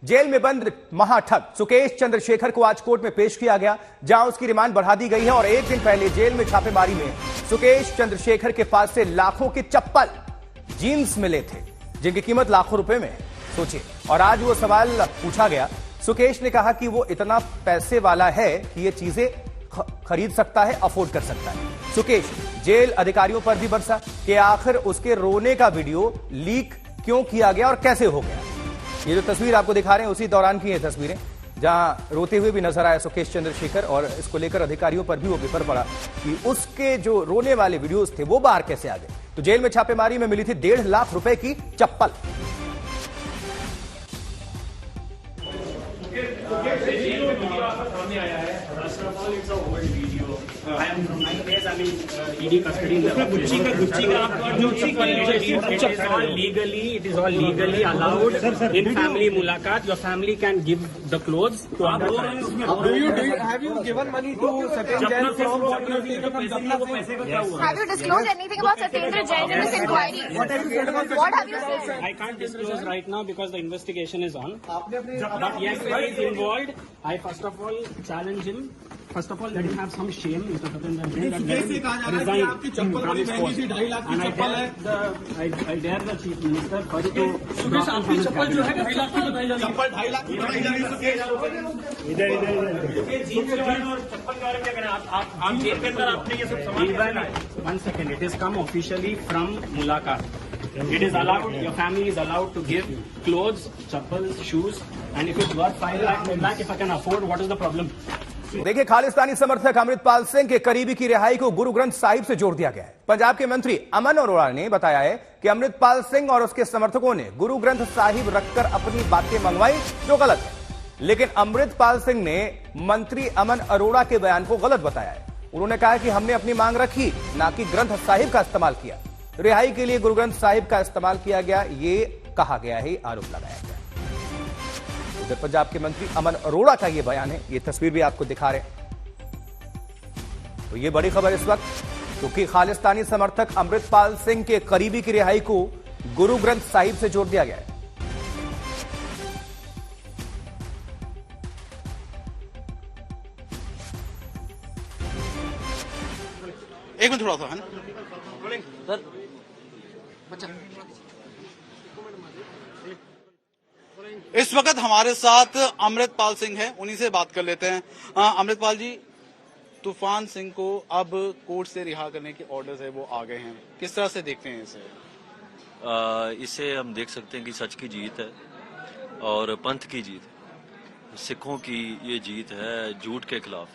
Jail में बंद महाठग सुकेश चंद्रशेखर को आज कोर्ट में पेश किया गया, जहां उसकी रिमांड बढ़ा दी गई है। और एक दिन पहले जेल में छापेमारी में सुकेश चंद्रशेखर के पास से लाखों के चप्पल, जीन्स मिले थे, जिनकी कीमत लाखों रुपए में है, सोचिए। और आज वो सवाल पूछा गया, सुकेश ने कहा कि वो इतना पैसे वाला है कि ये चीजें खरीद सकता है, अफोर्ड कर सकता है। सुकेश जेल अधिकारियों पर भी बरसा कि आखिर उसके रोने का वीडियो लीक क्यों किया गया और कैसे हो गया। ये जो तस्वीर आपको दिखा रहे हैं उसी दौरान की ये तस्वीरें, जहां रोते हुए भी नजर आया सुकेश चंद्रशेखर, और इसको लेकर अधिकारियों पर भी वो विफर पड़ा कि उसके जो रोने वाले वीडियोस थे वो बाहर कैसे आ गए। तो जेल में छापेमारी में मिली थी 1.5 लाख रुपए की चप्पल। It is all legally allowed in family मुलाकात. Your family can give the clothes to others. Have you given money to Satyendra from Have you disclosed anything about Satyendra Jain in this inquiry? What have you said? I can't disclose right now because the investigation is on. But yes, he is involved. I first of all challenge him. First of all, let him have some shame, Mr. Satyendra Jain, that let him resign from his post. And I dare the Chief Minister first to drop him from his cabinet. चप्पल 2.5 लाख की बताई जा रही है Sukesh. One second, it has come officially from Mulaqat. It is allowed, your family is allowed to give clothes, chappals, shoes, and if it's worth 5 lakh, 10 lakh, if I can afford, what is the problem? देखिए, खालिस्तानी समर्थक अमृतपाल सिंह के करीबी की रिहाई को गुरु ग्रंथ साहिब से जोड़ दिया गया है। पंजाब के मंत्री अमन अरोड़ा ने बताया है कि अमृतपाल सिंह और उसके समर्थकों ने गुरु ग्रंथ साहिब रखकर अपनी बातें मंगवाई, जो गलत है। लेकिन अमृतपाल सिंह ने मंत्री अमन अरोड़ा के बयान को गलत बताया है। उन्होंने कहा कि हमने अपनी मांग रखी, ना कि ग्रंथ साहिब का इस्तेमाल किया। रिहाई के लिए गुरु ग्रंथ साहिब का इस्तेमाल किया गया, ये कहा गया है, आरोप लगाया गया। उधर पंजाब के मंत्री अमन अरोड़ा का यह बयान है, ये तस्वीर भी आपको दिखा रहे हैं। तो ये बड़ी खबर इस वक्त, क्योंकि खालिस्तानी समर्थक अमृतपाल सिंह के करीबी की रिहाई को गुरु ग्रंथ साहिब से जोड़ दिया गया है। एक मिनट थोड़ा सा है ना सर, बच्चा। इस वक्त हमारे साथ अमृतपाल सिंह है, उन्हीं से बात कर लेते हैं। अमृतपाल जी, तूफान सिंह को अब कोर्ट से रिहा करने के ऑर्डर्स है वो आ गए हैं, किस तरह से देखते हैं इसे? इसे हम देख सकते हैं कि सच की जीत है और पंथ की जीत है, सिखों की ये जीत है झूठ के खिलाफ।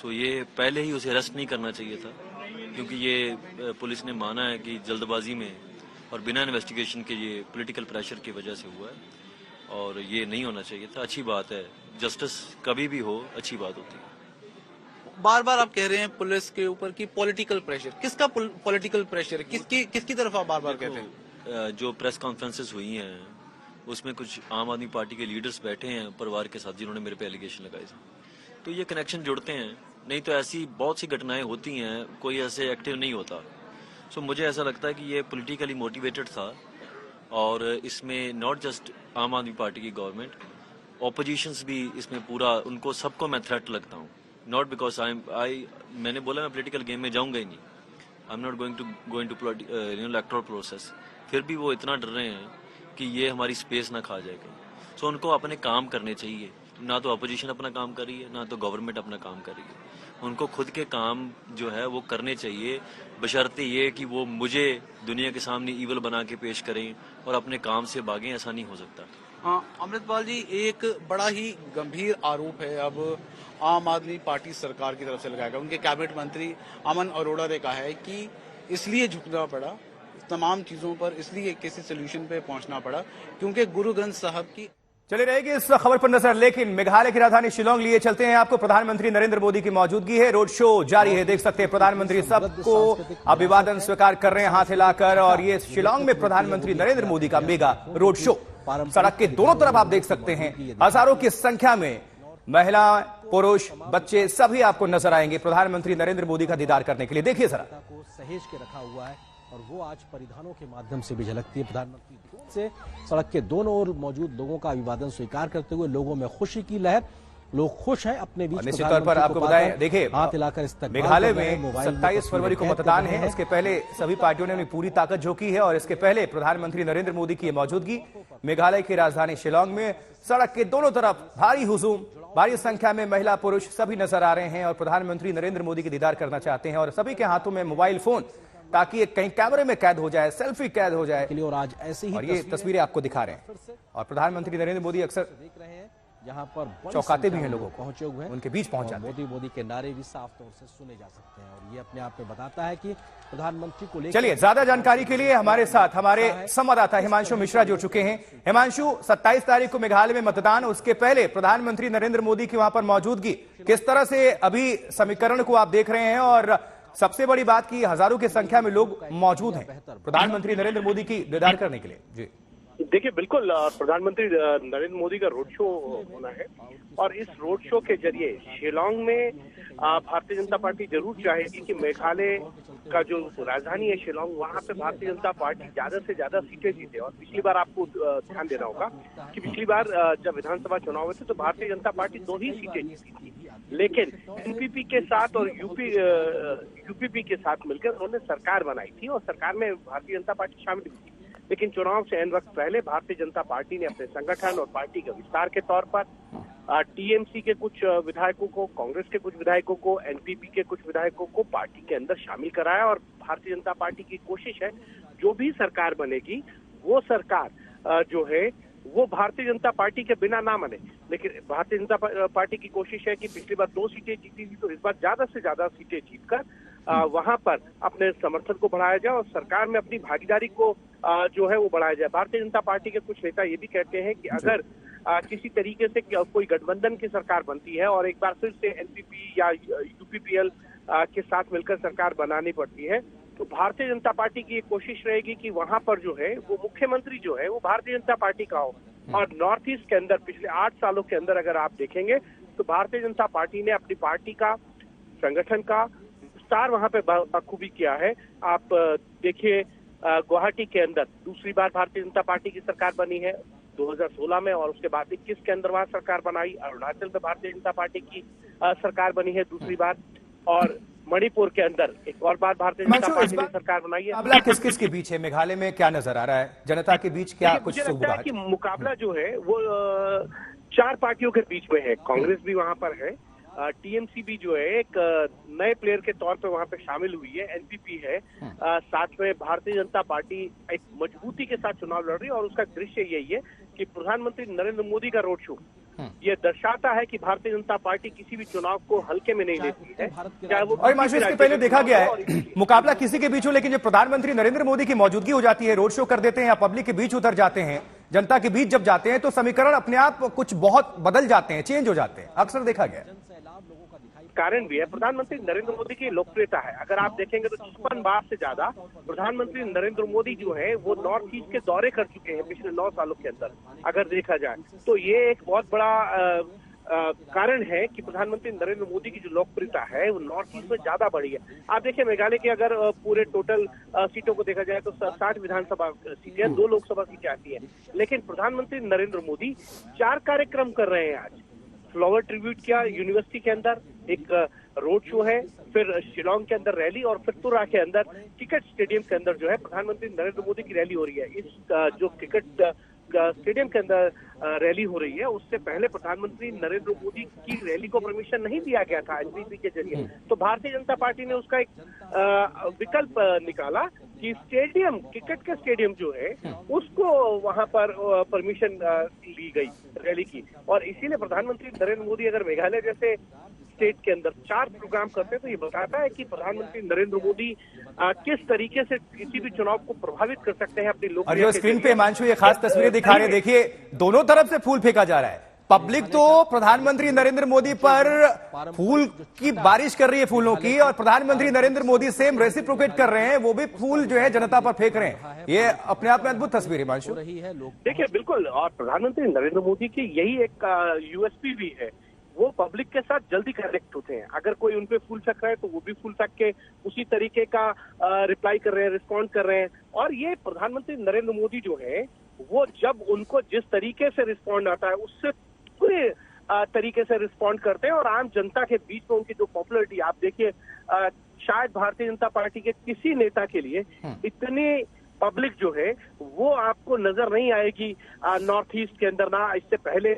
सो ये पहले ही उसे अरेस्ट नहीं करना चाहिए था, क्योंकि ये पुलिस ने माना है कि जल्दबाजी में और बिना इन्वेस्टिगेशन के ये पॉलिटिकल प्रेशर की वजह से हुआ है, और ये नहीं होना चाहिए था। अच्छी बात है, जस्टिस कभी भी हो अच्छी बात होती है। बार बार आप कह रहे हैं पुलिस के ऊपर कि पॉलिटिकल प्रेशर, किसका पॉलिटिकल प्रेशर है? किसकी तरफ आप बार बार कहते हैं? जो प्रेस कॉन्फ्रेंसेस हुई हैं उसमें कुछ आम आदमी पार्टी के लीडर्स बैठे हैं परिवार के साथ, जिन्होंने मेरे पे एलिगेशन लगाए थे, तो ये कनेक्शन जुड़ते हैं। नहीं तो ऐसी बहुत सी घटनाएं होती हैं, कोई ऐसे एक्टिव नहीं होता। सो मुझे ऐसा लगता है कि ये पॉलिटिकली मोटिवेटेड था, और इसमें नॉट जस्ट आम आदमी पार्टी की गवर्नमेंट, ऑपोजिशंस भी इसमें पूरा, उनको सबको मैं थ्रेट लगता हूँ। नॉट बिकॉज मैंने बोला मैं पॉलिटिकल गेम में जाऊंगा ही नहीं, I am not going to electoral process. फिर भी वो इतना डर रहे हैं कि ये हमारी स्पेस ना खा जाएगा। सो उनको अपने काम करने चाहिए, ना तो अपोजिशन अपना काम कर रही है, ना तो गवर्नमेंट अपना काम कर रही है। उनको खुद के काम जो है वो करने चाहिए, बशर्ते ये कि वो मुझे दुनिया के सामने ईवल बना के पेश करें और अपने काम से भागें, ऐसा नहीं हो सकता। अमृतपाल जी, एक बड़ा ही गंभीर आरोप है अब आम आदमी पार्टी सरकार की तरफ से लगाया गया। उनके कैबिनेट मंत्री अमन अरोड़ा ने कहा है कि इसलिए झुकना पड़ा तमाम चीजों पर, इसलिए किसी सोल्यूशन पे पहुंचना पड़ा क्योंकि गुरु ग्रंथ साहब की। चले रहेगी इस खबर पर नजर, लेकिन मेघालय की राजधानी शिलोंग लिए चलते हैं आपको। प्रधानमंत्री नरेंद्र मोदी की मौजूदगी है, रोड शो जारी है, देख सकते हैं प्रधानमंत्री सबको अभिवादन स्वीकार कर रहे हैं हाथ हिलाकर। और ये शिलोंग में प्रधानमंत्री नरेंद्र मोदी का मेगा रोड शो, सड़क के दोनों तरफ आप देख सकते हैं हजारों की संख्या में महिला, पुरुष, बच्चे सभी आपको नजर आएंगे प्रधानमंत्री नरेंद्र मोदी का दीदार करने के लिए। देखिए जरा, सहेज के रखा हुआ है और वो आज परिधानों के माध्यम से भी झलकती है। प्रधानमंत्री से सड़क के दोनों ओर मौजूद लोगों का अभिवादन स्वीकार करते हुए लोगों में खुशी की लहर, लोग खुश हैं अपने बीच। निश्चित तौर पर आपको बताएं, देखिए हाथ हिलाकर मेघालय में 27 फरवरी को मतदान है। इसके पहले सभी पार्टियों ने अपनी पूरी ताकत झोंकी है और इसके पहले प्रधानमंत्री नरेंद्र मोदी की मौजूदगी मेघालय की राजधानी शिलांग में सड़क के दोनों तरफ भारी हुजूम, भारी संख्या में महिला पुरुष सभी नजर आ रहे हैं और प्रधानमंत्री नरेंद्र मोदी की दीदार करना चाहते हैं और सभी के हाथों में मोबाइल फोन, ताकि कहीं कैमरे में कैद हो जाए, सेल्फी कैद हो जाए। और आज ऐसे ही और ये तस्वीरें आपको दिखा रहे हैं और प्रधानमंत्री नरेंद्र मोदी अक्सर देख रहे हैं जहां पर चौंकाते भी हैं लोगों को, पहुंचे हुए हैं, उनके बीच पहुंच जाते हैं। मोदी के नारे भी साफ तौर से सुने जा सकते हैं और ये अपने आप में बताता है कि प्रधानमंत्री को लेकर। चलिए, ज्यादा जानकारी के लिए हमारे साथ हमारे संवाददाता हिमांशु मिश्रा जुड़ चुके हैं। हिमांशु, 27 तारीख को मेघालय में मतदान, उसके पहले प्रधानमंत्री नरेंद्र मोदी की वहां पर मौजूदगी, किस तरह से अभी समीकरण को आप देख रहे हैं और सबसे बड़ी बात की हजारों की संख्या में लोग मौजूद हैं प्रधानमंत्री नरेंद्र मोदी की दीदार करने के लिए? जी देखिए, बिल्कुल प्रधानमंत्री नरेंद्र मोदी का रोड शो होना है और इस रोड शो के जरिए शिलांग में भारतीय जनता पार्टी जरूर चाहेगी कि मेघालय का जो राजधानी है शिलांग, वहां पे भारतीय जनता पार्टी ज्यादा से ज्यादा सीटें जीते। और पिछली बार आपको ध्यान देना होगा कि पिछली बार जब विधानसभा चुनाव हुए थे तो भारतीय जनता पार्टी 2 ही सीटें जीती थी, लेकिन एनपीपी के साथ और यूपीपी के साथ मिलकर उन्होंने सरकार बनाई थी और सरकार में भारतीय जनता पार्टी शामिल हुई थी। लेकिन चुनाव से एन वक्त पहले भारतीय जनता पार्टी ने अपने संगठन और पार्टी के विस्तार के तौर पर टीएमसी के कुछ विधायकों को, कांग्रेस के कुछ विधायकों को, एनपीपी के कुछ विधायकों को पार्टी के अंदर शामिल कराया और भारतीय जनता पार्टी की कोशिश है जो भी सरकार बनेगी वो सरकार जो है वो भारतीय जनता पार्टी के बिना ना बने। लेकिन भारतीय जनता पार्टी की कोशिश है कि पिछली बार 2 सीटें जीती थी तो इस बार ज्यादा से ज्यादा सीटें जीतकर वहां पर अपने समर्थन को बढ़ाया जाए और सरकार में अपनी भागीदारी को जो है वो बढ़ाया जाए। भारतीय जनता पार्टी के कुछ नेता ये भी कहते हैं कि अगर किसी तरीके से कोई गठबंधन की सरकार बनती है और एक बार फिर से एनपीपी या यूपीपीएल के साथ मिलकर सरकार बनानी पड़ती है तो भारतीय जनता पार्टी की ये कोशिश रहेगी कि वहां पर जो है वो मुख्यमंत्री जो है वो भारतीय जनता पार्टी का हो। और नॉर्थ ईस्ट के अंदर पिछले 8 सालों के अंदर अगर आप देखेंगे तो भारतीय जनता पार्टी ने अपनी पार्टी का, संगठन का विस्तार वहां पे बखूबी किया है। आप देखिए, गुवाहाटी के अंदर दूसरी बार भारतीय जनता पार्टी की सरकार बनी है 2016 में और उसके बाद 21 के अंदर वहां सरकार बनाई। अरुणाचल में भारतीय जनता पार्टी की सरकार बनी है दूसरी बार और मणिपुर के अंदर एक और बार भारतीय जनता पार्टी ने सरकार बनाई है। मुकाबला किस किस के बीच है? मेघालय में क्या नजर आ रहा है? जनता के बीच क्या कुछ मुझे लगता है कि मुकाबला जो है वो 4 पार्टियों के बीच में है। कांग्रेस भी वहां पर है, टीएमसी भी जो है एक नए प्लेयर के तौर पे वहां पे शामिल हुई है, एनपीपी है, साथ में भारतीय जनता पार्टी एक मजबूती के साथ चुनाव लड़ रही है और उसका दृश्य यही है कि प्रधानमंत्री नरेंद्र मोदी का रोड शो ये दर्शाता है कि भारतीय जनता पार्टी किसी भी चुनाव को हल्के में नहीं लेती है, चाहे वो। और माशू, इसके पहले देखा गया है मुकाबला किसी के बीच हो, लेकिन जब प्रधानमंत्री नरेंद्र मोदी की मौजूदगी हो जाती है, रोड शो कर देते हैं या पब्लिक के बीच उतर जाते हैं, जनता के बीच जब जाते हैं तो समीकरण अपने आप कुछ बहुत बदल जाते हैं, चेंज हो जाते हैं, अक्सर देखा गया है। कारण भी है प्रधानमंत्री नरेंद्र मोदी की लोकप्रियता है। अगर आप देखेंगे तो 56 बार से ज्यादा प्रधानमंत्री नरेंद्र मोदी जो है वो नॉर्थ ईस्ट के दौरे कर चुके हैं पिछले 9 सालों के अंदर। अगर देखा जाए तो ये एक बहुत बड़ा कारण है कि प्रधानमंत्री नरेंद्र मोदी की जो लोकप्रियता है वो नॉर्थ ईस्ट में ज्यादा बढ़ी है। आप देखिए, मेघालय के अगर पूरे टोटल सीटों को देखा जाए तो 60 विधानसभा सीटें, 2 लोकसभा सीटें आती है, लेकिन प्रधानमंत्री नरेंद्र मोदी 4 कार्यक्रम कर रहे हैं। आज फ्लावर ट्रिब्यूट किया यूनिवर्सिटी के अंदर, एक रोड शो है, फिर शिलांग के अंदर रैली और फिर तुरा के अंदर क्रिकेट स्टेडियम के अंदर जो है प्रधानमंत्री नरेंद्र मोदी की रैली हो रही है। इस जो क्रिकेट स्टेडियम के अंदर रैली हो रही है उससे पहले प्रधानमंत्री नरेंद्र मोदी की रैली को परमिशन नहीं दिया गया था एनपीपी के जरिए, तो भारतीय जनता पार्टी ने उसका एक विकल्प निकाला कि स्टेडियम, क्रिकेट का स्टेडियम जो है उसको वहां पर परमिशन ली गई रैली की। और इसीलिए प्रधानमंत्री नरेंद्र मोदी अगर मेघालय जैसे स्टेट के अंदर 4 प्रोग्राम करते हैं तो ये बताता है कि प्रधानमंत्री नरेंद्र मोदी किस तरीके से किसी भी चुनाव को प्रभावित कर सकते हैं अपनी लोक। और जो स्क्रीन पे हिमांशु ये खास तस्वीरें दिखा रहे हैं, देखिए दोनों तरफ से फूल फेंका जा रहा है। पब्लिक तो प्रधानमंत्री नरेंद्र मोदी पर फूल की बारिश कर रही है, फूलों की, और प्रधानमंत्री नरेंद्र मोदी सेम रेसिप्रोकेट कर रहे हैं, वो भी फूल जो है जनता पर फेंक रहे हैं। ये अपने आप में अद्भुत तस्वीर है हिमांशु। देखिए बिल्कुल, और प्रधानमंत्री नरेंद्र मोदी की यही एक यूएसपी भी है, वो पब्लिक के साथ जल्दी कनेक्ट होते हैं। अगर कोई उन पे फूल फेंक रहा है तो वो भी फूल फेंक के उसी तरीके का रिप्लाई कर रहे हैं, रिस्पॉन्ड कर रहे हैं। और ये प्रधानमंत्री नरेंद्र मोदी जो है वो जब उनको जिस तरीके से रिस्पॉन्ड आता है उससे पूरे तरीके से रिस्पॉन्ड करते हैं और आम जनता के बीच में उनकी जो पॉपुलरिटी आप देखिए, शायद भारतीय जनता पार्टी के किसी नेता के लिए इतनी पब्लिक जो है वो आपको नजर नहीं आएगी नॉर्थ ईस्ट के अंदर, ना इससे पहले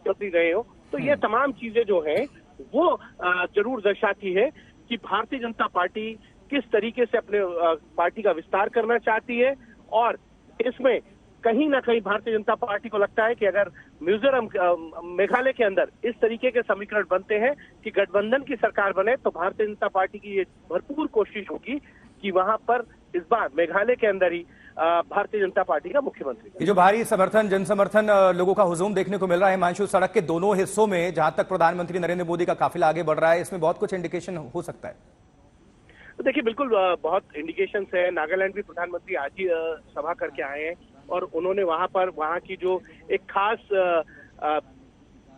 रहे हो। तो ये तमाम चीजें जो है वो जरूर दर्शाती है कि भारतीय जनता पार्टी किस तरीके से अपने पार्टी का विस्तार करना चाहती है। और इसमें कहीं ना कहीं भारतीय जनता पार्टी को लगता है कि अगर मिजोरम मेघालय के अंदर इस तरीके के समीकरण बनते हैं कि गठबंधन की सरकार बने, तो भारतीय जनता पार्टी की ये भरपूर कोशिश होगी कि वहां पर इस बार मेघालय के अंदर ही भारतीय जनता पार्टी का मुख्यमंत्री। ये जो भारी समर्थन, जन समर्थन, लोगों का हुजूम देखने को मिल रहा है हिमांशु, सड़क के दोनों हिस्सों में जहां तक प्रधानमंत्री नरेंद्र मोदी का काफिला आगे बढ़ रहा है, इसमें बहुत कुछ इंडिकेशन हो सकता है। तो देखिए बिल्कुल बहुत इंडिकेशंस है। नागालैंड भी प्रधानमंत्री आज ही सभा करके आए हैं और उन्होंने वहां की जो एक खास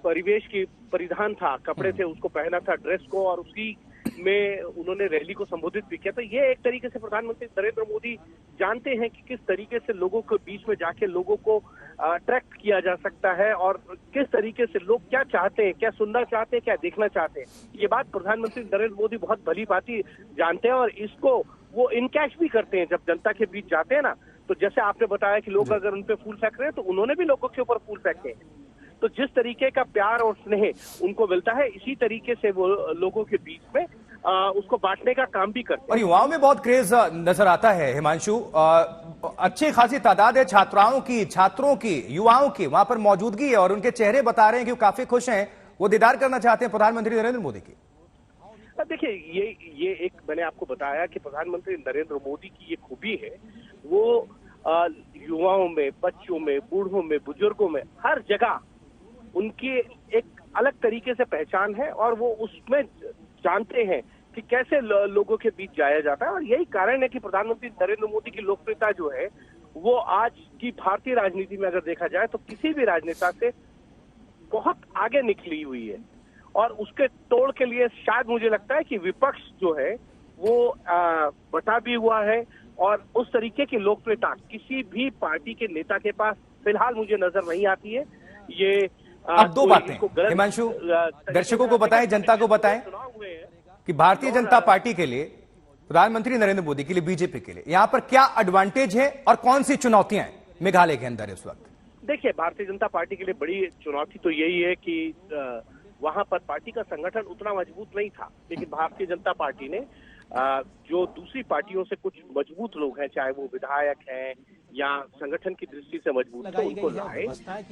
परिवेश की परिधान था, कपड़े थे, उसको पहना था, ड्रेस को, और उसी में उन्होंने रैली को संबोधित भी किया। तो ये एक तरीके से प्रधानमंत्री नरेंद्र मोदी जानते हैं कि किस तरीके से लोगों के बीच में जाके लोगों को अट्रैक्ट किया जा सकता है और किस तरीके से लोग क्या चाहते हैं, क्या सुनना चाहते हैं, क्या देखना चाहते हैं। ये बात प्रधानमंत्री नरेंद्र मोदी बहुत भली भांति जानते हैं और इसको वो इनकैश भी करते हैं। जब जनता के बीच जाते हैं ना, तो जैसे आपने बताया कि लोग अगर उन पे फूल फेंक रहे हैं तो उन्होंने भी लोगों के ऊपर फूल फेंके हैं। तो जिस तरीके का प्यार और स्नेह उनको मिलता है, इसी तरीके से वो लोगों के बीच में उसको बांटने का काम भी करते हैं। और युवाओं में बहुत क्रेज नजर आता है हिमांशु, अच्छी खासी तादाद है छात्राओं की, छात्रों की, युवाओं की वहां पर मौजूदगी है और उनके चेहरे बता रहे हैं कि वो काफी खुश हैं, वो दीदार करना चाहते हैं प्रधानमंत्री नरेंद्र मोदी की। देखिए ये एक मैंने आपको बताया कि प्रधानमंत्री नरेंद्र मोदी की ये खूबी है, वो युवाओं में, बच्चों में, बूढ़ों में, बुजुर्गों में, हर जगह उनकी एक अलग तरीके से पहचान है और वो उसमें जानते हैं कि कैसे लोगों के बीच जाया जाता है। और यही कारण है कि प्रधानमंत्री नरेंद्र मोदी की लोकप्रियता जो है वो आज की भारतीय राजनीति में अगर देखा जाए तो किसी भी राजनेता से बहुत आगे निकली हुई है। और उसके तोड़ के लिए शायद मुझे लगता है कि विपक्ष जो है वो बटा भी हुआ है और उस तरीके की लोकप्रियता किसी भी पार्टी के नेता के पास फिलहाल मुझे नजर नहीं आती है। ये अब दो बातें हिमांशु दर्शकों को बताएं, जनता को बताएं कि भारतीय जनता पार्टी के लिए, प्रधानमंत्री नरेंद्र मोदी के लिए, बीजेपी के लिए यहां पर क्या एडवांटेज है और कौन सी चुनौतियां हैं मेघालय के अंदर इस वक्त। देखिए भारतीय जनता पार्टी के लिए बड़ी चुनौती तो यही है कि वहां पर पार्टी का संगठन उतना मजबूत नहीं था, लेकिन भारतीय जनता पार्टी ने जो दूसरी पार्टियों से कुछ मजबूत लोग हैं, चाहे वो विधायक हैं या संगठन की दृष्टि से मजबूत, तो उनको लाए,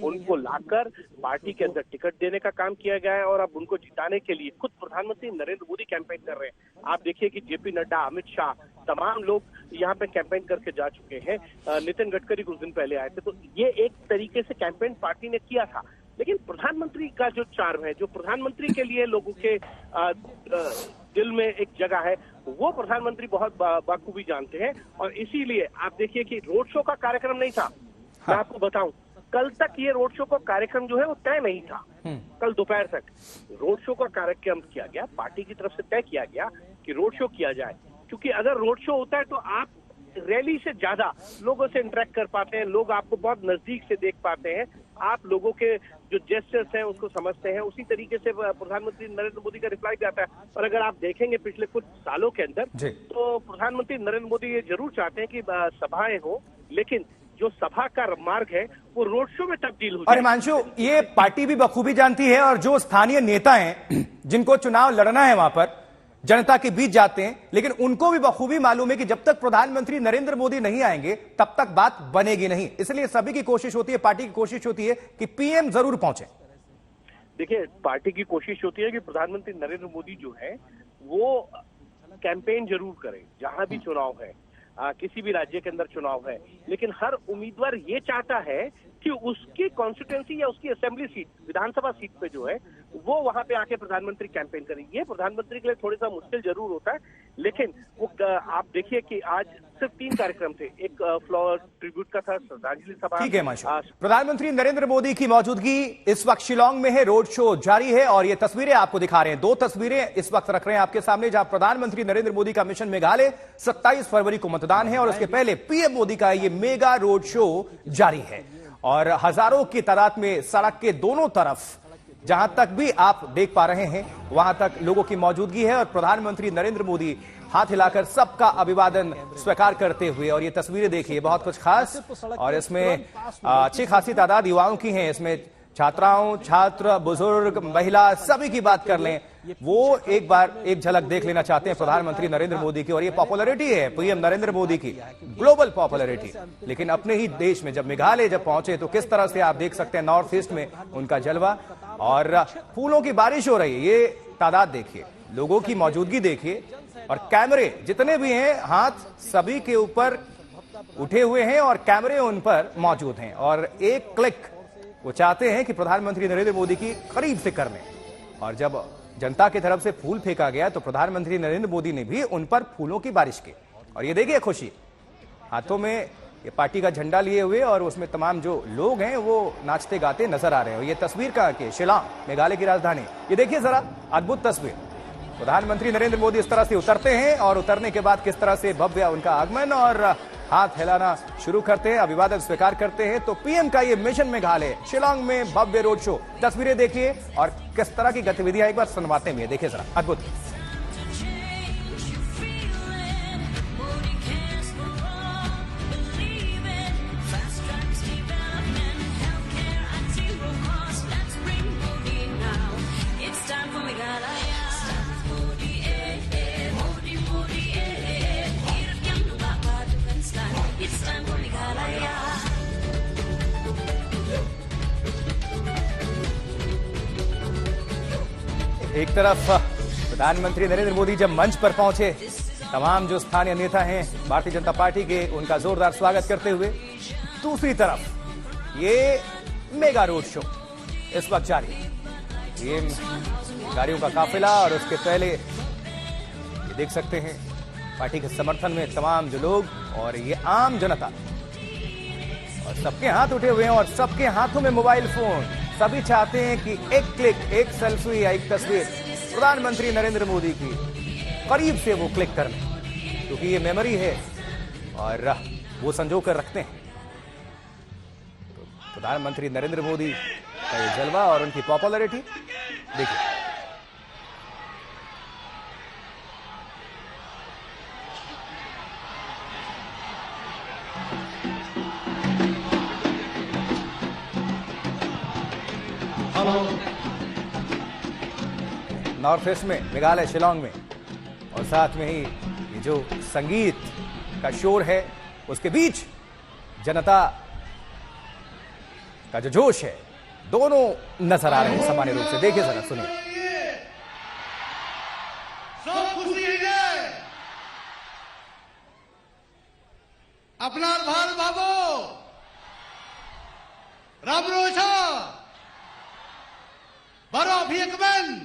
उनको लाकर पार्टी के अंदर टिकट देने का काम किया गया है और अब उनको जिताने के लिए खुद प्रधानमंत्री नरेंद्र मोदी कैंपेन कर रहे हैं। आप देखिए कि जेपी नड्डा, अमित शाह, तमाम लोग यहाँ पे कैंपेन करके जा चुके हैं। नितिन गडकरी कुछ दिन पहले आए थे। तो ये एक तरीके से कैंपेन पार्टी ने किया था, लेकिन प्रधानमंत्री का जो चार्म है, जो प्रधानमंत्री के लिए लोगों के दिल में एक जगह है, वो प्रधानमंत्री बहुत बाखूबी जानते हैं। और इसीलिए आप देखिए कि रोड शो का कार्यक्रम नहीं था। मैं आपको बताऊं, कल तक ये रोड शो का कार्यक्रम जो है वो तय नहीं था। कल दोपहर तक रोड शो का कार्यक्रम किया गया, पार्टी की तरफ से तय किया गया कि रोड शो किया जाए, क्योंकि अगर रोड शो होता है तो आप रैली से ज्यादा लोगों से इंटरेक्ट कर पाते हैं, लोग आपको बहुत नजदीक से देख पाते हैं, आप लोगों के जो जेस्चर्स हैं उसको समझते हैं। उसी तरीके से प्रधानमंत्री नरेंद्र मोदी का रिप्लाई भी आता है। और अगर आप देखेंगे पिछले कुछ सालों के अंदर, तो प्रधानमंत्री नरेंद्र मोदी ये जरूर चाहते हैं कि सभाएं हो, लेकिन जो सभा का मार्ग है वो रोड शो में तब्दील हो जाए। और हिमांशु, ये पार्टी भी बखूबी जानती है और जो स्थानीय नेता हैं जिनको चुनाव लड़ना है वहां पर जनता के बीच जाते हैं, लेकिन उनको भी बखूबी मालूम है कि जब तक प्रधानमंत्री नरेंद्र मोदी नहीं आएंगे तब तक बात बनेगी नहीं। इसलिए सभी की कोशिश होती है, पार्टी की कोशिश होती है कि पीएम जरूर पहुंचे। देखिए पार्टी की कोशिश होती है कि प्रधानमंत्री नरेंद्र मोदी जो है वो कैंपेन जरूर करें जहां भी चुनाव है, किसी भी राज्य के अंदर चुनाव है, लेकिन हर उम्मीदवार ये चाहता है कि उसकी कॉन्स्टिट्यूएंसी या उसकी असेंबली सीट, विधानसभा सीट पे जो है वो वहां पे आके प्रधानमंत्री कैंपेन करें। ये प्रधानमंत्री के लिए थोड़ा सा मुश्किल जरूर होता है, लेकिन वो आप देखिए कि आज सिर्फ 3 कार्यक्रम थे। एक फ्लावर ट्रिब्यूट का था, श्रद्धांजलि सभा। ठीक है हिमांशु। प्रधानमंत्री नरेंद्र मोदी की मौजूदगी इस वक्त शिलांग में है, रोड शो जारी है और ये तस्वीरें आपको दिखा रहे हैं। 2 तस्वीरें इस वक्त रख रहे हैं आपके सामने, जहां प्रधानमंत्री नरेंद्र मोदी का मिशन मेघालय 27 फरवरी को मतदान है और उसके पहले पीएम मोदी का ये मेगा रोड शो जारी है और हजारों की तादाद में सड़क के दोनों तरफ, जहां तक भी आप देख पा रहे हैं वहां तक लोगों की मौजूदगी है और प्रधानमंत्री नरेंद्र मोदी हाथ हिलाकर सबका अभिवादन स्वीकार करते हुए। और ये तस्वीरें देखिए, बहुत कुछ खास और इसमें अच्छी खासी तादाद युवाओं की है। इसमें छात्राओं, छात्र, बुजुर्ग, महिला सभी की बात कर लें, वो एक बार एक झलक देख लेना चाहते हैं प्रधानमंत्री नरेंद्र मोदी की। और ये पॉपुलैरिटी है पीएम नरेंद्र मोदी की, ग्लोबल पॉपुलैरिटी। लेकिन अपने ही देश में जब मेघालय जब पहुंचे तो किस तरह से आप देख सकते हैं नॉर्थ ईस्ट में उनका जलवा और फूलों की बारिश हो रही है। ये तादाद देखिए, लोगों की मौजूदगी देखिए और कैमरे जितने भी हैं हाथ सभी के ऊपर उठे हुए हैं और कैमरे उन पर मौजूद हैं और एक क्लिक वो चाहते हैं कि प्रधानमंत्री नरेंद्र मोदी की करीब से कर लें। और जब जनता की तरफ से फूल फेंका गया तो प्रधानमंत्री नरेंद्र मोदी ने भी उन पर फूलों की बारिश की। और ये देखिए खुशी, हाथों में ये पार्टी का झंडा लिए हुए और उसमें तमाम जो लोग हैं वो नाचते गाते नजर आ रहे हैं। ये तस्वीर कहां की? शिलांग, मेघालय की राजधानी। ये देखिए जरा, अद्भुत तस्वीर। प्रधानमंत्री नरेंद्र मोदी इस तरह से उतरते हैं और उतरने के बाद किस तरह से भव्य उनका आगमन और हाथ हिलाना शुरू करते हैं, अभिवादन स्वीकार करते हैं। तो पीएम का ये मिशन मेघालय, शिलांग में भव्य रोड शो, तस्वीरें देखिए और किस तरह की गतिविधियां एक बार सुनवाते में देखिए जरा, अद्भुत। एक तरफ प्रधानमंत्री नरेंद्र मोदी जब मंच पर पहुंचे, तमाम जो स्थानीय नेता हैं भारतीय जनता पार्टी के, उनका जोरदार स्वागत करते हुए, दूसरी तरफ ये मेगा रोड शो इस वक्त जारी है। ये गाड़ियों का काफिला और उसके पहले ये देख सकते हैं पार्टी के समर्थन में तमाम जो लोग और ये आम जनता और सबके हाथ उठे हुए हैं और सबके हाथों में मोबाइल फोन। सभी चाहते हैं कि एक क्लिक, एक सेल्फी या एक तस्वीर प्रधानमंत्री नरेंद्र मोदी की करीब से वो क्लिक कर लें, क्योंकि ये मेमोरी है और वो संजो कर रखते हैं। तो प्रधानमंत्री नरेंद्र मोदी का ये जलवा और उनकी पॉपुलैरिटी देखिए। नॉर्थ ईस्ट में, मेघालय शिलांग में, और साथ में ही ये जो संगीत का शोर है उसके बीच जनता का जो जोश है, दोनों नजर आ रहे हैं सामान्य रूप से। देखिए जरा, सुनिए। सब खुशी है अपना भाल बाबू रामरोजा बरो भियकमन।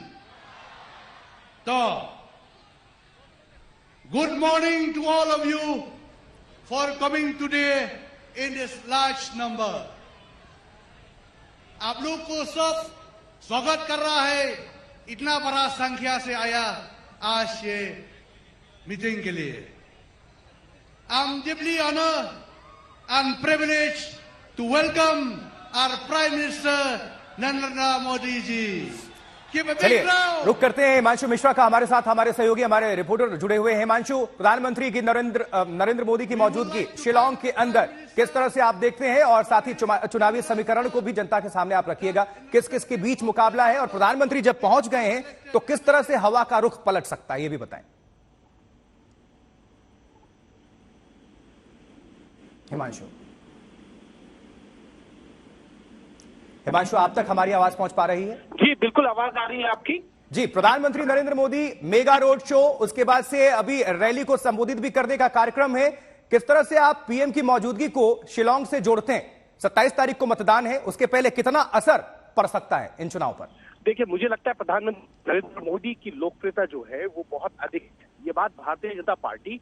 तो good morning to all of you for coming today in this large number. आप लोग को सब स्वागत कर रहा है, इतना बड़ा संख्या से आया आज ये मीटिंग के लिए। I'm deeply honored and privileged to welcome our Prime Minister Narendra Modi ji. चलिए रुक करते हैं हिमांशु मिश्रा का, हमारे साथ हमारे सहयोगी, हमारे रिपोर्टर जुड़े हुए हैं। हिमांशु, प्रधानमंत्री की नरेंद्र मोदी की मौजूदगी शिलांग के अंदर किस तरह से आप देखते हैं और साथ ही चुनावी समीकरण को भी जनता के सामने आप रखिएगा, किस किस के बीच मुकाबला है और प्रधानमंत्री जब पहुंच गए हैं तो किस तरह से हवा का रुख पलट सकता है, ये भी बताएं हिमांशु। हिमांशु, आप तक हमारी आवाज पहुंच पा रही है? जी बिल्कुल, आवाज आ रही है आपकी। जी, प्रधानमंत्री Narendra Modi mega road show, उसके बाद से अभी रैली को संबोधित भी करने का कार्यक्रम है। किस तरह से आप पीएम की मौजूदगी को शिलांग से जोड़ते हैं? 27 तारीख को मतदान है, उसके पहले कितना असर पड़ सकता है इन चुनाव पर? देखिए, मुझे लगता है प्रधानमंत्री नरेंद्र मोदी की लोकप्रियता जो है वो बहुत अधिक है। ये बात Bharatiya Janata party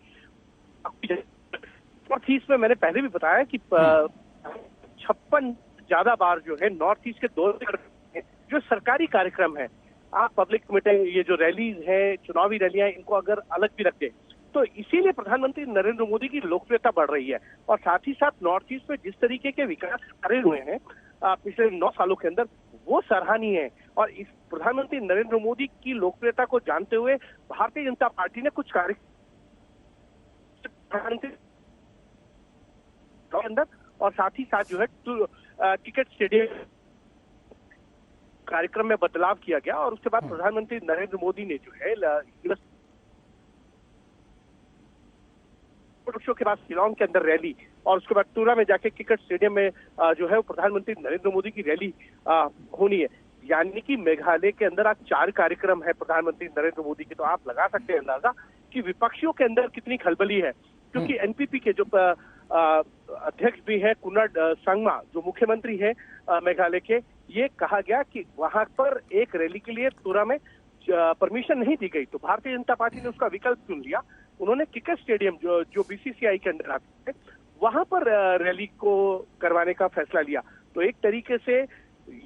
north east में मैंने पहले भी बताया कि 56 ज्यादा बार जो है नॉर्थ ईस्ट के दौरे जो सरकारी कार्यक्रम है, आप पब्लिक मीटिंग, ये जो रैलीज है, चुनावी रैलियां, इनको अगर अलग भी रखते तो इसीलिए प्रधानमंत्री नरेंद्र मोदी की लोकप्रियता बढ़ रही है। और साथ ही साथ नॉर्थ ईस्ट में जिस तरीके के विकास कार्य हुए हैं पिछले 9 सालों के अंदर, वो सराहनीय है। और इस प्रधानमंत्री नरेंद्र मोदी की लोकप्रियता को जानते हुए भारतीय जनता पार्टी ने कुछ कार्य अंदर और साथ ही साथ जो है क्रिकेट स्टेडियम कार्यक्रम में बदलाव किया गया। और उसके बाद प्रधानमंत्री नरेंद्र मोदी ने जो है शो के बाद शिलांग के अंदर रैली और उसके बाद तुरा में जाके क्रिकेट स्टेडियम में जो है वो प्रधानमंत्री नरेंद्र मोदी की रैली होनी है। यानी कि मेघालय के अंदर आज 4 कार्यक्रम है प्रधानमंत्री नरेंद्र मोदी के। तो आप लगा सकते हैं अंदाजा कि विपक्षियों के अंदर कितनी खलबली है, क्योंकि एनपीपी के जो अध्यक्ष भी है कुनड संगमा, जो मुख्यमंत्री है मेघालय के, ये कहा गया कि वहां पर एक रैली के लिए तुरा में परमिशन नहीं दी गई। तो भारतीय जनता पार्टी ने उसका विकल्प चुन लिया। उन्होंने क्रिकेट स्टेडियम जो बीसीसीआई के अंदर आते हैं वहां पर रैली को करवाने का फैसला लिया। तो एक तरीके से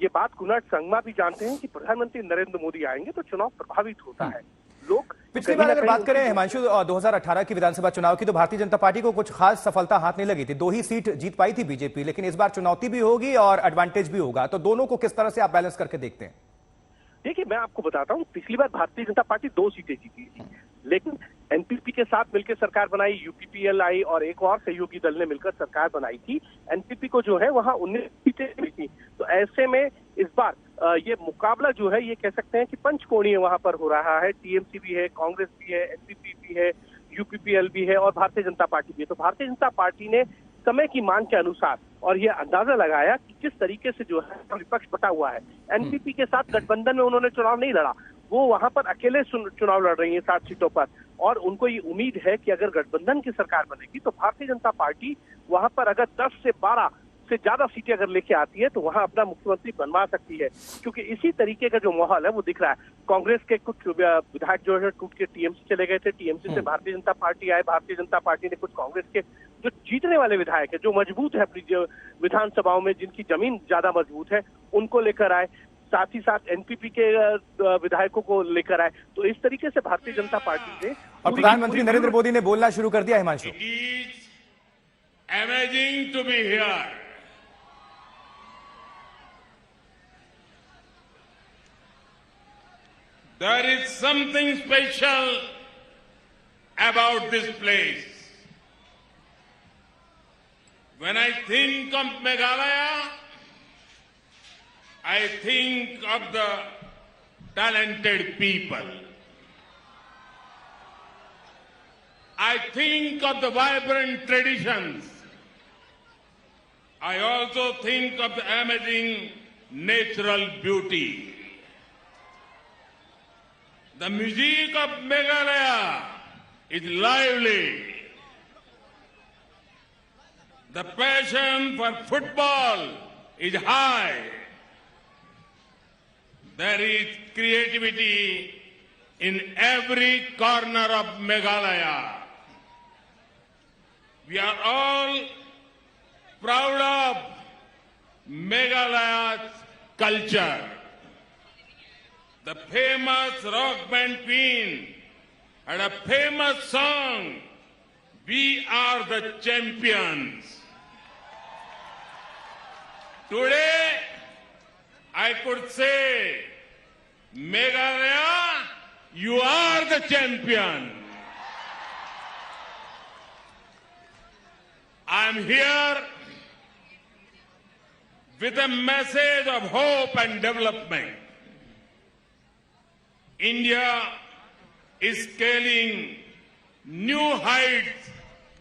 ये बात कुनड संगमा भी जानते हैं कि प्रधानमंत्री नरेंद्र मोदी आएंगे तो चुनाव प्रभावित होता है। लोग पिछली बार अगर बात करें हिमांशु 2018 की विधानसभा चुनाव की, तो भारतीय जनता पार्टी को कुछ खास सफलता हाथ नहीं लगी थी। 2 ही सीट जीत पाई थी बीजेपी, लेकिन इस बार चुनौती भी होगी और एडवांटेज भी होगा। तो दोनों को किस तरह से आप बैलेंस करके देखते हैं? देखिए, मैं आपको बताता हूं, पिछली बार भारतीय जनता पार्टी 2 सीटें जीती थी, लेकिन एनपीपी के साथ मिलकर सरकार बनाई, यूपीपीएल आई और एक और सहयोगी दल ने मिलकर सरकार बनाई थी। एनपीपी को जो है वहां 19 सीटें मिली थी। तो ऐसे में इस बार ये मुकाबला जो है, ये कह सकते हैं कि पंचकोणीय वहां पर हो रहा है। टीएमसी भी है, कांग्रेस भी है, एनपीपी भी है, यूपीपीएल भी है और भारतीय जनता पार्टी भी है। तो भारतीय जनता पार्टी ने समय की मांग के अनुसार और ये अंदाजा लगाया कि किस तरीके से जो है विपक्ष बटा हुआ है। एनपीपी के साथ गठबंधन में उन्होंने चुनाव नहीं लड़ा, वो वहां पर अकेले चुनाव लड़ रही है 7 सीटों पर। और उनको ये उम्मीद है कि अगर गठबंधन की सरकार बनेगी तो भारतीय जनता पार्टी वहां पर अगर 10 से 12 से ज्यादा सीटें अगर लेके आती है तो वहां अपना मुख्यमंत्री बनवा सकती है, क्योंकि इसी तरीके का जो माहौल है वो दिख रहा है। कांग्रेस के कुछ विधायक जो है टूट के टीएमसी चले गए थे, टीएमसी से भारतीय जनता पार्टी आए। भारतीय जनता पार्टी ने कुछ कांग्रेस के जो जीतने वाले विधायक है, जो मजबूत है अपनी विधानसभाओं में, जिनकी जमीन ज्यादा मजबूत है, उनको लेकर आए। साथ ही साथ एनपीपी के विधायकों को लेकर आए। तो इस तरीके से भारतीय जनता पार्टी ने और प्रधानमंत्री नरेंद्र मोदी ने बोलना शुरू कर दिया। Himanshu, amazing to be here. There is something special about this place. When I think of Meghalaya, I think of the talented people. I think of the vibrant traditions. I also think of the amazing natural beauty. The music of Meghalaya is lively. The passion for football is high. There is creativity in every corner of Meghalaya. We are all proud of Meghalaya's culture. The famous rock band Queen had a famous song, "We are the champions." Today, I could say, Meghalaya, you are the champion. I am here with a message of hope and development. India is scaling new heights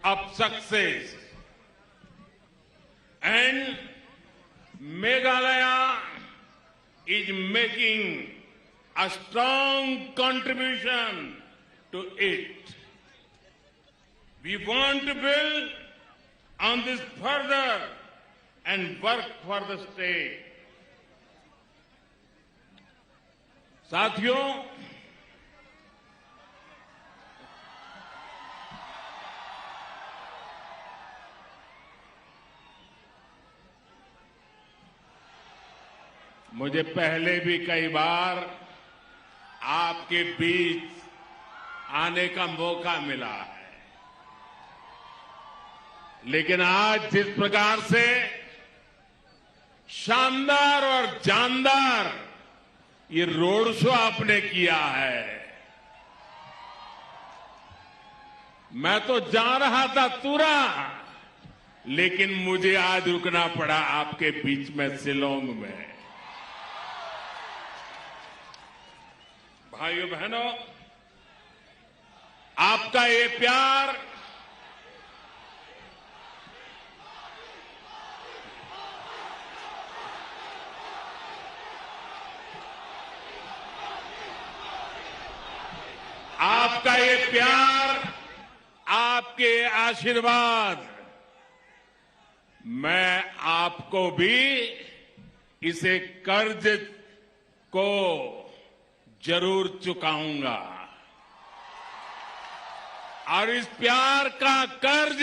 of success, and Meghalaya is making a strong contribution to it. We want to build on this further and work for the state. साथियों, मुझे पहले भी कई बार आपके बीच आने का मौका मिला है, लेकिन आज जिस प्रकार से शानदार और जानदार ये रोड शो आपने किया है, मैं तो जा रहा था तुरंत, लेकिन मुझे आज रुकना पड़ा आपके बीच में शिलोंग में। भाइयों बहनों, आपका ये प्यार आपका ये प्यार, आपके आशीर्वाद, मैं आपको भी इसे कर्ज को जरूर चुकाऊंगा, और इस प्यार का कर्ज,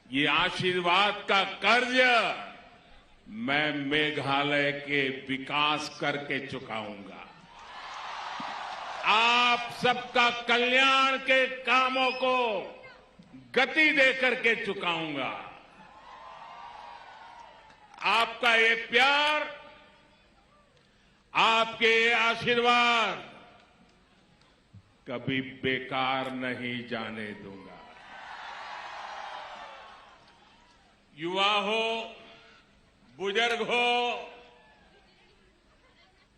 ये आशीर्वाद का कर्ज मैं मेघालय के विकास करके चुकाऊंगा। आप सबका कल्याण के कामों को गति देकर के चुकाऊंगा। आपका ये प्यार, आपके आशीर्वाद कभी बेकार नहीं जाने दूंगा। युवा हो, बुजुर्ग हो,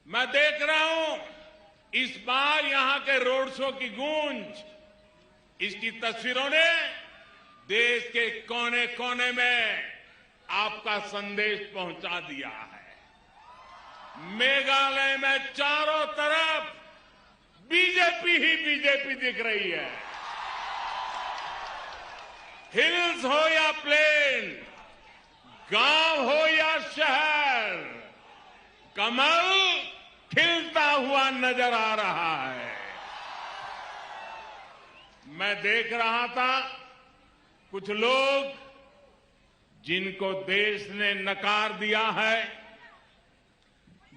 मैं देख रहा हूं इस बार यहां के रोड शो की गूंज, इसकी तस्वीरों ने देश के कोने कोने में आपका संदेश पहुंचा दिया है। मेघालय में चारों तरफ बीजेपी ही बीजेपी दिख रही है। हिल्स हो या प्लेन, गांव हो या शहर, कमल खिलता हुआ नजर आ रहा है। मैं देख रहा था कुछ लोग जिनको देश ने नकार दिया है,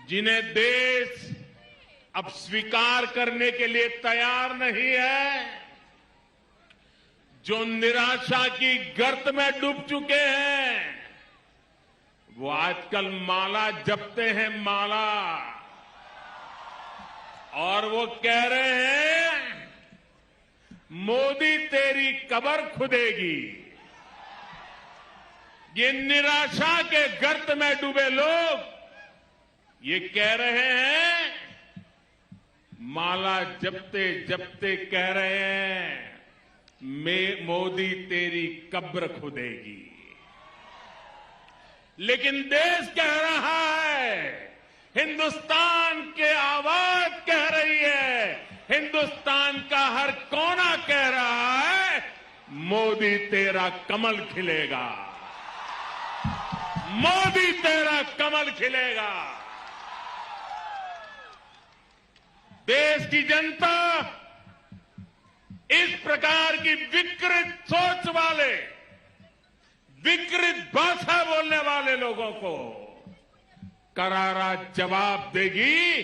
जिन्हें देश अब स्वीकार करने के लिए तैयार नहीं है, जो निराशा की गर्त में डूब चुके हैं, वो आजकल माला जपते हैं, माला, और वो कह रहे हैं मोदी तेरी कब्र खुदेगी। ये निराशा के गर्त में डूबे लोग ये कह रहे हैं, माला जपते जपते कह रहे हैं मोदी तेरी कब्र खुदेगी। लेकिन देश कह रहा है, हिंदुस्तान के आवाज कह रही है, हिंदुस्तान का हर कोना कह रहा है, मोदी तेरा कमल खिलेगा, मोदी तेरा कमल खिलेगा। देश की जनता इस प्रकार की विकृत सोच वाले, विकृत भाषा बोलने वाले लोगों को करारा जवाब देगी,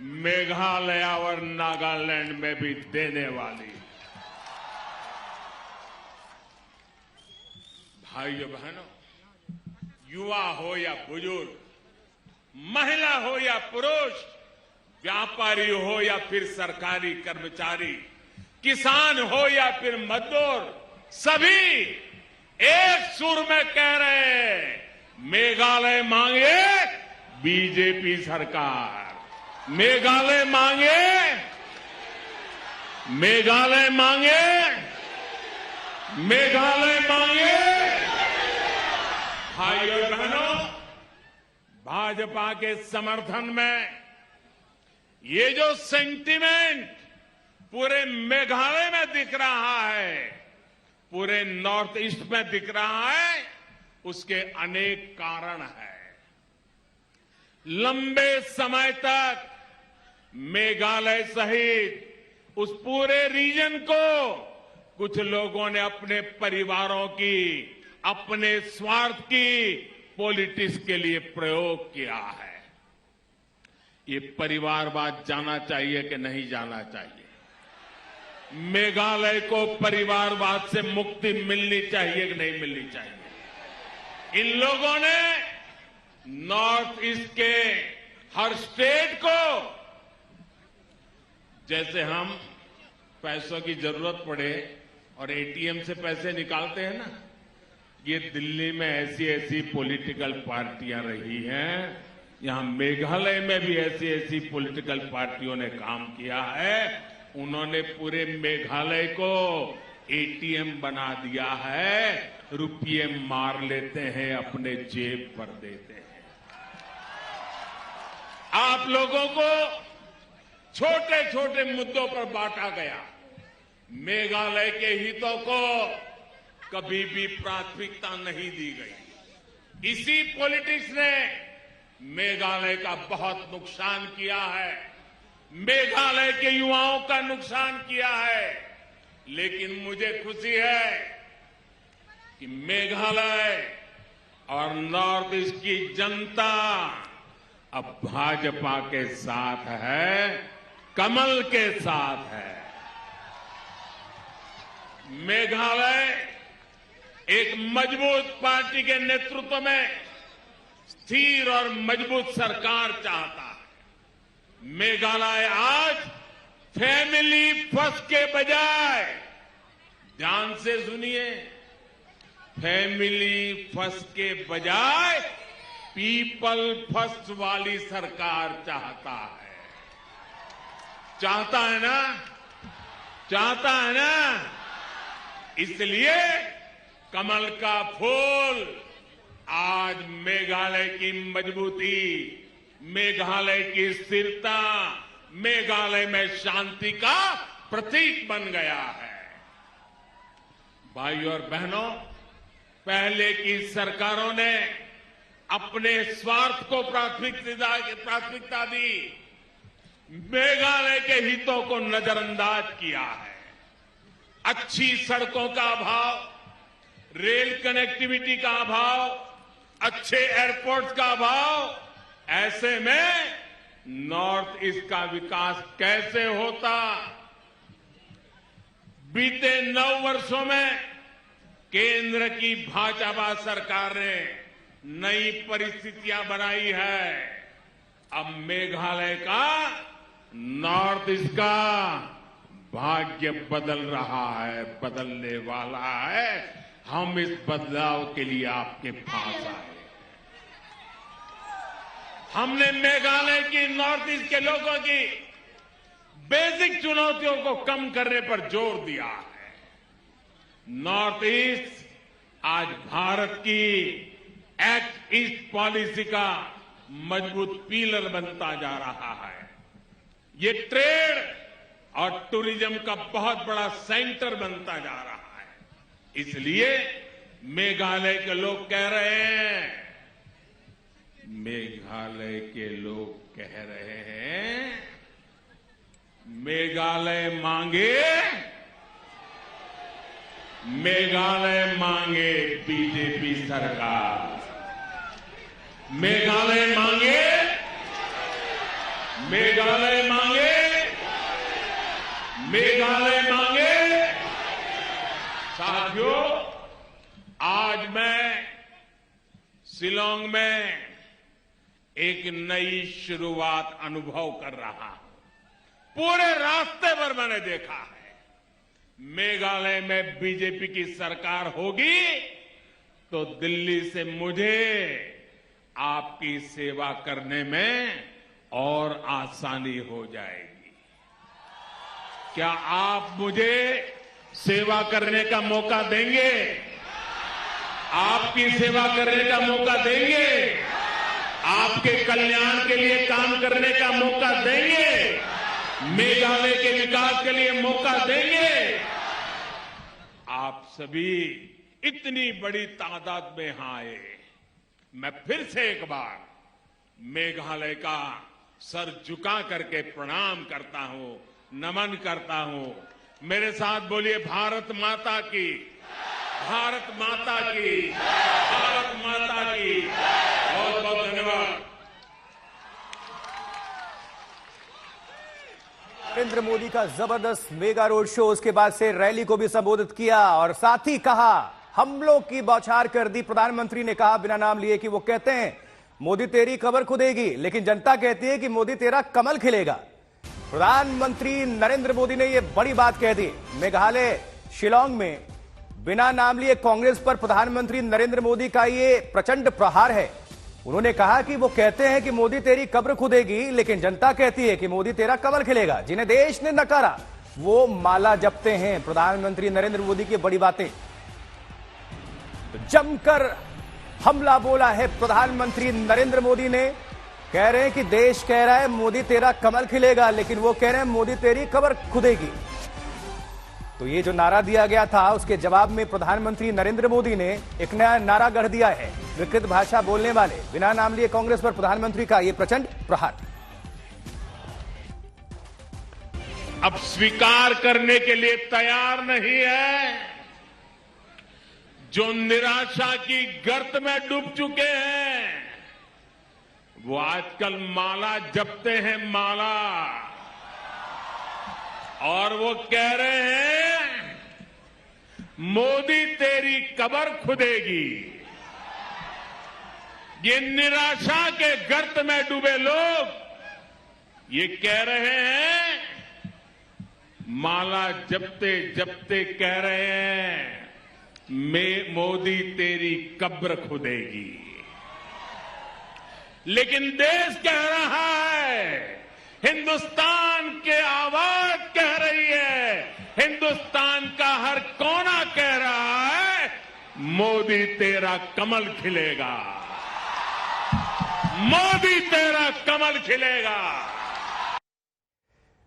मेघालय और नागालैंड में भी देने वाली। भाइयों बहनों, युवा हो या बुजुर्ग, महिला हो या पुरुष, व्यापारी हो या फिर सरकारी कर्मचारी, किसान हो या फिर मजदूर, सभी एक सुर में कह रहे हैं, मेघालय मांगे बीजेपी सरकार, मेघालय मांगे, मेघालय मांगे, मेघालय मांगे। भाइयों बहनों, भाजपा के समर्थन में ये जो सेंटीमेंट पूरे मेघालय में दिख रहा है, पूरे नॉर्थ ईस्ट में दिख रहा है, उसके अनेक कारण हैं। लंबे समय तक मेघालय सहित उस पूरे रीजन को कुछ लोगों ने अपने परिवारों की, अपने स्वार्थ की पॉलिटिक्स के लिए प्रयोग किया है। ये परिवारवाद जाना चाहिए कि नहीं जाना चाहिए। मेघालय को परिवारवाद से मुक्ति मिलनी चाहिए कि नहीं मिलनी चाहिए। इन लोगों ने नॉर्थ ईस्ट के हर स्टेट को, जैसे हम पैसों की जरूरत पड़े और एटीएम से पैसे निकालते हैं ना, ये दिल्ली में ऐसी ऐसी पॉलिटिकल पार्टियां रही हैं, यहां मेघालय में भी ऐसी ऐसी पॉलिटिकल पार्टियों ने काम किया है। उन्होंने पूरे मेघालय को एटीएम बना दिया है, रुपये मार लेते हैं, अपने जेब पर देते हैं। आप लोगों को छोटे छोटे मुद्दों पर बांटा गया। मेघालय के हितों को कभी भी प्राथमिकता नहीं दी गई। इसी पॉलिटिक्स ने मेघालय का बहुत नुकसान किया है, मेघालय के युवाओं का नुकसान किया है। लेकिन मुझे खुशी है कि मेघालय और नॉर्थ ईस्ट की जनता अब भाजपा के साथ है, कमल के साथ है। मेघालय एक मजबूत पार्टी के नेतृत्व में स्थिर और मजबूत सरकार चाहता है। मेघालय आज फैमिली फर्स्ट के बजाय, ध्यान से सुनिए, फैमिली फर्स्ट के बजाय पीपल फर्स्ट वाली सरकार चाहता है। चाहता है ना? चाहता है ना? इसलिए कमल का फूल आज मेघालय की मजबूती, मेघालय की स्थिरता, मेघालय में शांति का प्रतीक बन गया है। भाइयों और बहनों, पहले की सरकारों ने अपने स्वार्थ को प्राथमिकता दी, मेघालय के हितों को नजरअंदाज किया है। अच्छी सड़कों का अभाव, रेल कनेक्टिविटी का अभाव, अच्छे एयरपोर्ट का अभाव, ऐसे में नॉर्थ ईस्ट का विकास कैसे होता? बीते 9 वर्षों में केंद्र की भाजपा सरकार ने नई परिस्थितियां बनाई है। अब मेघालय का, नॉर्थ ईस्ट का भाग्य बदल रहा है, बदलने वाला है। हम इस बदलाव के लिए आपके पास आए। हमने मेघालय की, नॉर्थ ईस्ट के लोगों की बेसिक चुनौतियों को कम करने पर जोर दिया है। नॉर्थ ईस्ट आज भारत की एक्ट ईस्ट पॉलिसी का मजबूत पिलर बनता जा रहा है। ये ट्रेड और टूरिज्म का बहुत बड़ा सेंटर बनता जा रहा है। इसलिए मेघालय के लोग कह रहे हैं, मेघालय के लोग कह रहे हैं, मेघालय मांगे, मेघालय मांगे बीजेपी सरकार, मेघालय मांगे, मेघालय मांगे, मेघालय मांगे। साथियों, आज मैं शिलांग में एक नई शुरुआत अनुभव कर रहा हूं। पूरे रास्ते पर मैंने देखा है, मेघालय में बीजेपी की सरकार होगी तो दिल्ली से मुझे आपकी सेवा करने में और आसानी हो जाएगी। क्या आप मुझे सेवा करने का मौका देंगे? आपकी सेवा करने का मौका देंगे? आपके कल्याण के लिए काम करने का मौका देंगे? मेघालय के विकास के लिए मौका देंगे? आप सभी इतनी बड़ी तादाद में यहां आए, मैं फिर से एक बार मेघालय का सर झुका करके प्रणाम करता हूं, नमन करता हूं। मेरे साथ बोलिए, भारत माता की, भारत माता की, भारत माता की। बहुत बहुत धन्यवाद। नरेंद्र मोदी का जबरदस्त मेगा रोड शो, उसके बाद से रैली को भी संबोधित किया और साथ ही कहा हमलों की बौछार कर दी। प्रधानमंत्री ने कहा बिना नाम लिए कि वो कहते हैं मोदी तेरी कब्र खुदेगी, लेकिन जनता कहती है कि मोदी तेरा कमल खिलेगा। प्रधानमंत्री नरेंद्र मोदी ने यह बड़ी बात कह दी। मेघालय शिलांग में बिना नाम लिए कांग्रेस पर प्रधानमंत्री नरेंद्र मोदी का ये प्रचंड प्रहार है। उन्होंने कहा कि वो कहते हैं कि मोदी तेरी कब्र खुदेगी, लेकिन जनता कहती है कि मोदी तेरा कमल खिलेगा। जिन्हें देश ने नकारा वो माला जपते हैं। प्रधानमंत्री नरेंद्र मोदी की बड़ी बातें, जमकर हमला बोला है प्रधानमंत्री नरेंद्र मोदी ने। कह रहे हैं कि देश कह रहा है मोदी तेरा कमल खिलेगा, लेकिन वो कह रहे हैं मोदी तेरी कब्र खुदेगी। तो ये जो नारा दिया गया था उसके जवाब में प्रधानमंत्री नरेंद्र मोदी ने एक नया नारा गढ़ दिया है। विकृत भाषा बोलने वाले बिना नाम लिए कांग्रेस पर प्रधानमंत्री का ये प्रचंड प्रहार। अब स्वीकार करने के लिए तैयार नहीं है, जो निराशा की गर्त में डूब चुके हैं वो आजकल माला जपते हैं, माला। और वो कह रहे हैं मोदी तेरी कब्र खुदेगी। ये निराशा के गर्त में डूबे लोग ये कह रहे हैं, माला जपते जपते कह रहे हैं मोदी तेरी कब्र खुदेगी। लेकिन देश कह रहा है, हिंदुस्तान के आवाज कह रही है, हिंदुस्तान का हर कोना कह रहा है मोदी तेरा कमल खिलेगा, मोदी तेरा कमल खिलेगा।